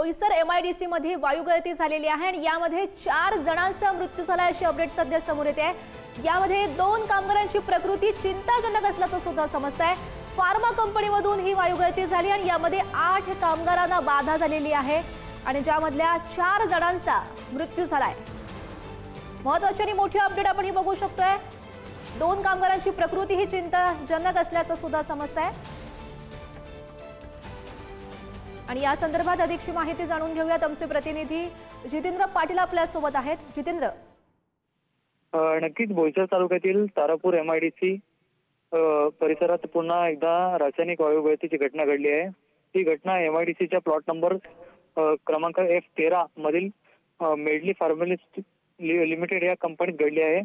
Boisar MIDC मध्ये वायुगळती झालेली आहे आणि यामध्ये 4 जणांचा मृत्यू झाला अशी अपडेट सध्या समोर येते आहे। यामध्ये 2 कामगारांची प्रकृती चिंताजनक असल्याचं सुद्धा समजतंय। फार्मा कंपनीमधून ही वायुगळती झाली आणि यामध्ये 8 कामगारांना बाधा झालेली आहे आणि ज्यामधल्या 4 जणांचा मृत्यू झालाय। महत्त्वाची आणि मोठी अपडेट आपण ही बघू शकतोय। 2 कामगारांची प्रकृती ही चिंताजनक असल्याचं सुद्धा समजतंय आणि या संदर्भात अधिकची माहिती जाणून घेऊयात। आमचे प्रतिनिधी जितेंद्र पाटील आपल्या सोबत आहेत। जितेंद्र, नक्कीच बोईसर तालुक्यातील तारापूर MIDC परिसरात पुन्हा एकदा रासायनिक वायुगळतीची घटना घडली आहे। ही घटना MIDCच्या प्लॉट नंबर क्रमांक F13 मधील मेडली फार्मालिस्ट लिमिटेड या कंपनीत घडली आहे।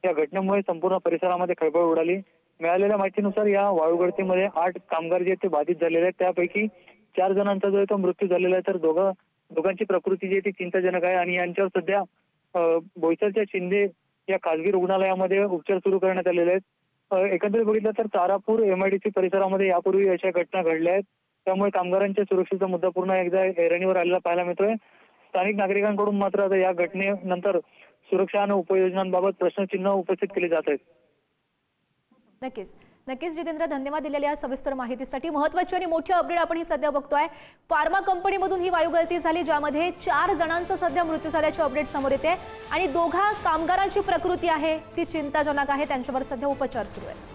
या घटनेमुळे संपूर्ण परिसरामध्ये खळबळ उडाली। मिळालेल्या माहितीनुसार या वायुगळतीमध्ये 8 कामगार जे ते बाधित झालेले आहेत, त्यापैकी 4 जणांचा जो तो मृत्यू झालेला आहे, तर दोघांची प्रकृती जी ती चिंताजनक आहे आणि यांच्यावर सध्या बोईसरच्या शिंदे या खासगी रुग्णालयामध्ये उपचार सुरू करण्यात आलेले आहेत। एकंदरीत बघितलं तर तारापूर MIDC परिसरामध्ये यापूर्वी अशा घटना घडल्या आहेत, त्यामुळे कामगारांच्या सुरक्षेचा मुद्दा पुन्हा एकदा ऐरणीवर आलेला पाहायला मिळतोय। स्थानिक नागरिकांकडून मात्र आता या घटनेनंतर सुरक्षा आणि उपाययोजनांबाबत प्रश्नचिन्ह उपस्थित केले जात आहेत। नक्कीच जितेंद्र, धन्यवाद दिलेल्या सविस्तर माहितीसाठी। महत्त्वाची आणि मोठी अपडेट आपण ही सध्या बघतोय। फार्मा कंपनीमधून ही वायुगळती झाली, ज्यामध्ये 4 जणांचा सध्या मृत्यू झाल्याची अपडेट समोर येते आणि 2 कामगारांची प्रकृती आहे ती चिंताजनक आहे। त्यांच्यावर सध्या उपचार सुरू आहेत।